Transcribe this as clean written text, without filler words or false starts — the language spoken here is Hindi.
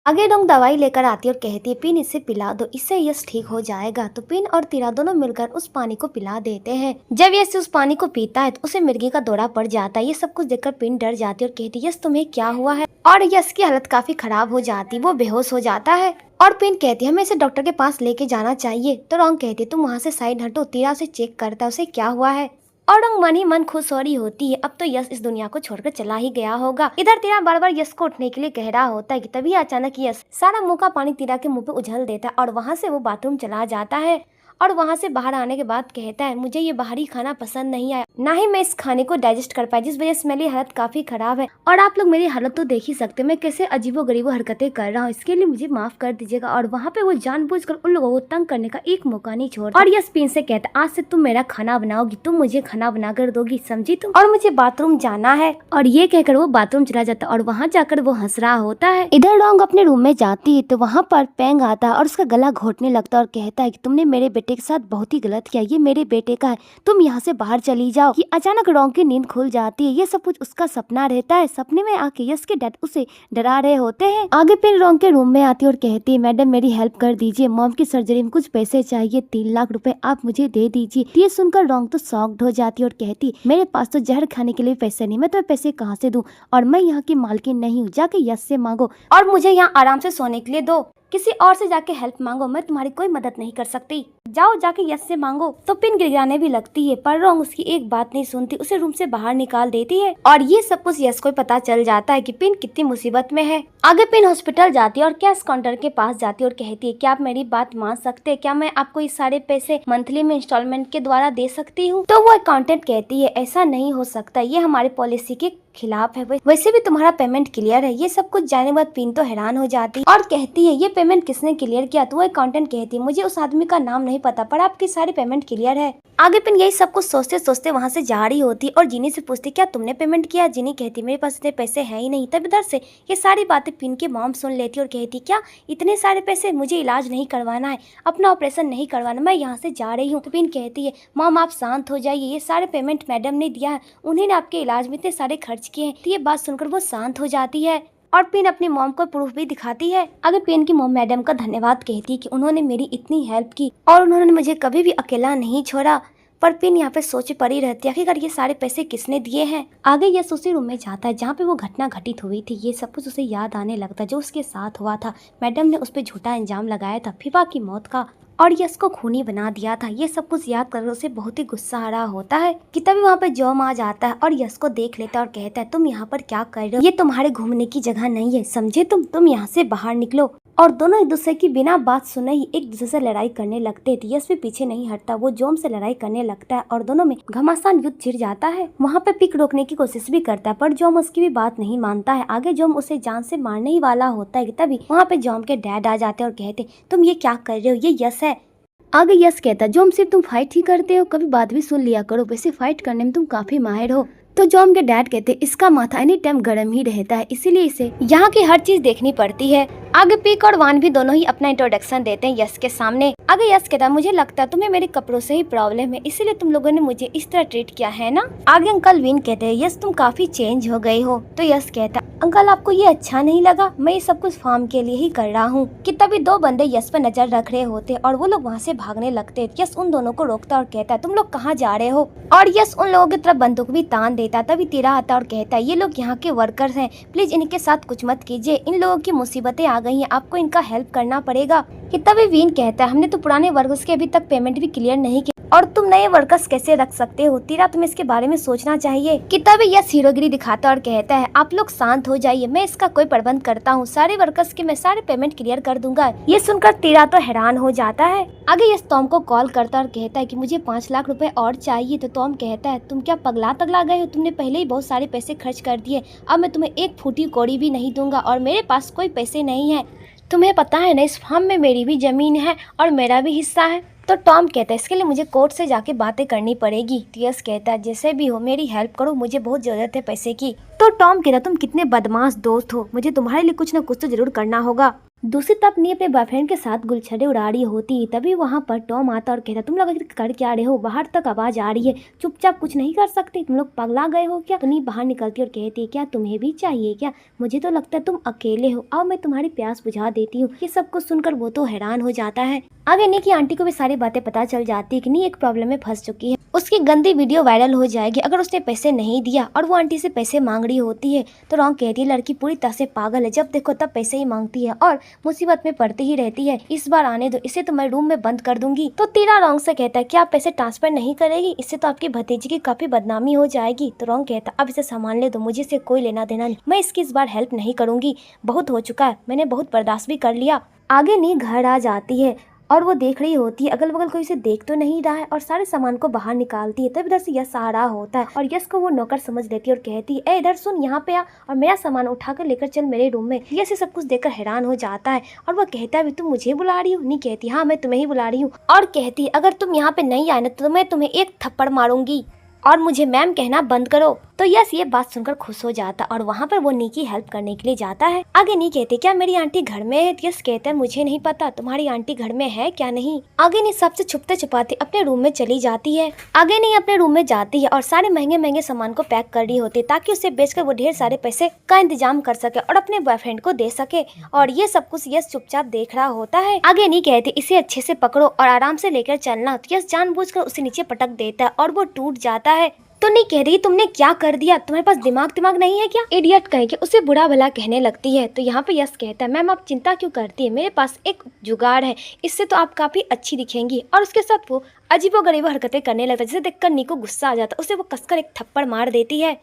आगे डोंग दवाई लेकर आती है और कहती है पिन इसे पिला दो, इससे यश ठीक हो जाएगा। तो पिन और तीरा दोनों मिलकर उस पानी को पिला देते हैं। जब यश उस पानी को पीता है तो उसे मिर्गी का दौरा पड़ जाता है। ये सब कुछ देखकर पिन डर जाती है और कहती है यश तुम्हें क्या हुआ है। और यश की हालत काफी खराब हो जाती, वो बेहोश हो जाता है। और पिन कहती है हमें इसे डॉक्टर के पास लेके जाना चाहिए। तो रोंग कहती है तुम वहाँ से साइड हटो, तीरा उसे चेक करता है उसे क्या हुआ है। और रोंग मन ही मन खुश हो रही होती है, अब तो यश इस दुनिया को छोड़कर चला ही गया होगा। इधर तीरा बार बार यश को उठने के लिए कह रहा होता है कि तभी अचानक यश सारा मुंह का पानी तीरा के मुंह पे उछल देता है और वहाँ से वो बाथरूम चला जाता है। और वहाँ से बाहर आने के बाद कहता है मुझे ये बाहरी खाना पसंद नहीं आया, ना ही मैं इस खाने को डाइजेस्ट कर पाई, जिस वजह से मेरी हालत काफी खराब है। और आप लोग मेरी हालत तो देख ही सकते, मैं कैसे अजीबो गरीबो हरकतें कर रहा हूँ, इसके लिए मुझे माफ कर दीजिएगा। और वहाँ पे वो जानबूझकर उन लोगों को तंग करने का एक मौका नहीं छोड़ता। और यश पिन से कहता आज से तुम मेरा खाना बनाओगी, तुम मुझे खाना बना कर दोगी, समझी तुम, और मुझे बाथरूम जाना है। और ये कहकर वो बाथरूम चला जाता और वहाँ जाकर वो हंस रहा होता है। इधर डोंग अपने रूम में जाती है तो वहाँ पर पेंग आता है और उसका गला घोटने लगता है और कहता है कि तुमने मेरे बेटे के साथ बहुत ही गलत किया, ये मेरे बेटे का है, तुम यहाँ से बाहर चली जाओ। कि अचानक डोंग की नींद खुल जाती है, ये सब कुछ उसका सपना रहता है। सपने में आके यश के डैड उसे डरा रहे होते हैं। आगे फिर डोंग के रूम में आती है और कहती है मैडम मेरी हेल्प कर दीजिए, मॉम की सर्जरी में कुछ पैसे चाहिए, 3 लाख रुपए आप मुझे दे दीजिए। ये सुनकर डोंग तो शॉक्ड हो जाती है और कहती मेरे पास तो जहर खाने के लिए पैसे नहीं, मैं तुम्हें पैसे कहाँ से दूं, और मैं यहाँ की मालकिन नहीं हूँ, जाके यश से मांगो और मुझे यहाँ आराम से सोने के लिए दो, किसी और से जाके हेल्प मांगो, मैं तुम्हारी कोई मदद नहीं कर सकती, जाओ जाके यश से मांगो। तो पिन गिड़गिड़ाने भी लगती है पर रोंग उसकी एक बात नहीं सुनती, उसे रूम से बाहर निकाल देती है। और ये सब कुछ यश को पता चल जाता है कि पिन कितनी मुसीबत में है। आगे पिन हॉस्पिटल जाती है और कैश काउंटर के पास जाती है और कहती है क्या आप मेरी बात मान सकते हैं, क्या मैं आपको ये सारे पैसे मंथली में इंस्टॉलमेंट के द्वारा दे सकती हूँ। तो वो अकाउंटेंट कहती है ऐसा नहीं हो सकता, ये हमारे पॉलिसी के खिलाफ है, वैसे भी तुम्हारा पेमेंट क्लियर है। ये सब कुछ जाने के बाद पिन तो हैरान हो जाती और कहती है ये पेमेंट किसने क्लियर किया। तो वो अकाउंटेंट कहती है मुझे उस आदमी का नाम नहीं पता, पर आपकी सारी पेमेंट क्लियर है। आगे पिन यही सब कुछ सोचते सोचते वहाँ से जा रही होती और जिनी से पूछती क्या तुमने पेमेंट किया। जिनी कहती मेरे पास इतने पैसे है ही नहीं। तब इधर से ये सारी बातें पिन की मॉम सुन लेती और कहती क्या इतने सारे पैसे, मुझे इलाज नहीं करवाना है, अपना ऑपरेशन नहीं करवाना, मैं यहाँ से जा रही हूँ। तो पिन कहती है मॉम आप शांत हो जाइए, ये सारे पेमेंट मैडम ने दिया है, उन्हें आपके इलाज में इतने सारे खर्च किए हैं। तो ये बात सुनकर वो शांत हो जाती है और पिन अपनी मॉम को प्रूफ भी दिखाती है। अगर पिन की मॉम मैडम का धन्यवाद कहती है कि उन्होंने मेरी इतनी हेल्प की और उन्होंने मुझे कभी भी अकेला नहीं छोड़ा। पर पिन यहाँ पे सोच पड़ी रहती है आखिरकार ये सारे पैसे किसने दिए हैं। आगे यश उसी रूम में जाता है जहाँ पे वो घटना घटित हुई थी। ये सब कुछ उसे याद आने लगता है जो उसके साथ हुआ था। मैडम ने उस पर झूठा इल्जाम लगाया था फिबा की मौत का और यश को खूनी बना दिया था। ये सब कुछ याद कर उसे बहुत ही गुस्सा आ रहा होता है कि तभी वहाँ पे जॉम आ जाता है और यश को देख लेता है और कहता है तुम यहाँ पर क्या कर रहे हो, ये तुम्हारे घूमने की जगह नहीं है, समझे तुम यहाँ से बाहर निकलो। और दोनों एक दूसरे की बिना बात सुने ही एक दूसरे से लड़ाई करने लगते थे। यश भी पीछे नहीं हटता, वो जॉम से लड़ाई करने लगता है और दोनों में घमासान युद्ध छिड़ जाता है। वहाँ पे पिक रोकने की कोशिश भी करता है पर जॉम उसकी भी बात नहीं मानता है। आगे जॉम उसे जान से मारने ही वाला होता है कि तभी वहाँ पे जॉम के डैड आ जाते हैं और कहते तुम ये क्या कर रहे हो, ये यश है। आगे यश कहता जॉम सिर्फ तुम फाइट ही करते हो, कभी बात भी सुन लिया करो, वैसे फाइट करने में तुम काफी माहिर हो। तो जॉम के डैड कहते इसका माथा एनी टाइम गर्म ही रहता है, इसीलिए इसे यहाँ की हर चीज देखनी पड़ती है। आगे पीक और वान भी दोनों ही अपना इंट्रोडक्शन देते हैं यश के सामने। आगे यश कहता मुझे लगता है तुम्हें मेरे कपड़ों से ही प्रॉब्लम है, इसीलिए तुम लोगों ने मुझे इस तरह ट्रीट किया है ना। आगे अंकल विन कहते हैं यश तुम काफी चेंज हो गए हो। तो यश कहता अंकल आपको ये अच्छा नहीं लगा, मैं ये सब कुछ फार्म के लिए ही कर रहा हूँ। कि तभी 2 बंदे यश पर नजर रख रहे होते और वो लोग वहाँ से भागने लगते। यश उन दोनों को रोकता और कहता है तुम लोग कहाँ जा रहे हो। और यश उन लोगों की तरफ बंदूक भी तान देता। तभी तीरा आता और कहता है ये लोग यहाँ के वर्कर्स हैं, प्लीज इनके साथ कुछ मत कीजिए, इन लोगों की मुसीबतें आ गई हैं, आपको इनका हेल्प करना पड़ेगा। कि तभी वीन कहता है हमने तो पुराने वर्कर्स के अभी तक पेमेंट भी क्लियर नहीं किया और तुम नए वर्कर्स कैसे रख सकते हो, तीरा तुम्हें इसके बारे में सोचना चाहिए। कि तभी यश हीरोगिरी दिखाता और कहता है आप लोग शांत हो जाइए, मैं इसका कोई प्रबंध करता हूँ, सारे वर्कर्स के मैं सारे पेमेंट क्लियर कर दूंगा। ये सुनकर तीरा तो हैरान हो जाता है। आगे यश टॉम को कॉल करता और कहता है कि मुझे 5 लाख रुपए और चाहिए। तो टॉम कहता है तुम क्या पगला गए हो, तुमने पहले ही बहुत सारे पैसे खर्च कर दिए, अब मैं तुम्हें एक फूटी कौड़ी भी नहीं दूंगा और मेरे पास कोई पैसे नहीं है। तुम्हें पता है ना इस फार्म में मेरी भी जमीन है और मेरा भी हिस्सा है। तो टॉम कहता है इसके लिए मुझे कोर्ट से जाके बातें करनी पड़ेगी। तो यश कहता है जैसे भी हो मेरी हेल्प करो, मुझे बहुत जरूरत है पैसे की। तो टॉम कहता तुम कितने बदमाश दोस्त हो, मुझे तुम्हारे लिए कुछ न कुछ तो जरूर करना होगा। दूसरी तरफ नी अपने बॉयफ्रेंड के साथ गुलछड़े उड़ा रही होती, तभी वहाँ पर टॉम आता और कहता तुम लोग आखिर कर क्या रहे हो, बाहर तक आवाज आ रही है, चुपचाप कुछ नहीं कर सकते, तुम लोग पगला गए हो क्या। तो नी बाहर निकलती और कहती है क्या तुम्हें भी चाहिए क्या, मुझे तो लगता है तुम अकेले हो, आओ मैं तुम्हारी प्यास बुझा देती हूँ। ये सब कुछ सुनकर वो तो हैरान हो जाता है। आगे नी की आंटी को भी सारी बातें पता चल जाती है कि नी एक प्रॉब्लम में फंस चुकी है, उसकी गंदी वीडियो वायरल हो जाएगी अगर उसने पैसे नहीं दिया, और वो आंटी से पैसे मांग रही होती है। तो रॉन्ग कहती है लड़की पूरी तरह से पागल है, जब देखो तब पैसे ही मांगती है और मुसीबत में पड़ती ही रहती है, इस बार आने दो, इसे तो मैं रूम में बंद कर दूंगी। तो तीरा रॉन्ग से कहता है क्या आप पैसे ट्रांसफर नहीं करेगी, इससे तो आपकी भतीजी की काफी बदनामी हो जाएगी। तो रॉन्ग कहता अब इसे संभालने दो, मुझे से कोई लेना देना नहीं, मैं इसकी इस बार हेल्प नहीं करूंगी, बहुत हो चुका है, मैंने बहुत बर्दाश्त भी कर लिया। आगे नी घर आ जाती है और वो देख रही होती है अगल बगल कोई इसे देख तो नहीं रहा है, और सारे सामान को बाहर निकालती है। तब इधर से यश आ रहा होता है और यश को वो नौकर समझ लेती है और कहती है ए इधर सुन, यहाँ पे आ और मेरा सामान उठाकर लेकर चल मेरे रूम में। यश ये सब कुछ देखकर हैरान हो जाता है और वो कहता है तुम मुझे बुला रही हो। नहीं कहती हाँ मैं तुम्हें ही बुला रही हूँ, और कहती है अगर तुम यहाँ पे नहीं आए ना तो मैं तुम्हें एक थप्पड़ मारूंगी और मुझे मैम कहना बंद करो। तो यस ये बात सुनकर खुश हो जाता और वहाँ पर वो नी की हेल्प करने के लिए जाता है। आगे नी कहते क्या मेरी आंटी घर में है, यस कहता है मुझे नहीं पता तुम्हारी आंटी घर में है क्या नहीं। आगे नी सबसे छुपते छुपाते अपने रूम में चली जाती है। आगे नी अपने रूम में जाती है और सारे महंगे महंगे सामान को पैक कर रही होती है ताकि उसे बेचकर वो ढेर सारे पैसे का इंतजाम कर सके और अपने बॉयफ्रेंड को दे सके, और ये सब कुछ यस चुपचाप देख रहा होता है। आगे नी कहते इसे अच्छे से पकड़ो और आराम से लेकर चलना। तो यस जानबूझकर उसे नीचे पटक देता है और वो टूट जाता है। तो नहीं कह रही तुमने क्या कर दिया, तुम्हारे पास दिमाग नहीं है क्या, इडियट कह के उसे बुरा भला कहने लगती है। तो यहाँ पे यश कहता है मैम आप चिंता क्यों करती है, मेरे पास एक जुगाड़ है, इससे तो आप काफी अच्छी दिखेंगी। और उसके साथ वो अजीबो गरीबो हरकतें करने लगता है जिसे देखकर नी को गुस्सा आ जाता है, उसे वो कसकर एक थप्पड़ मार देती है।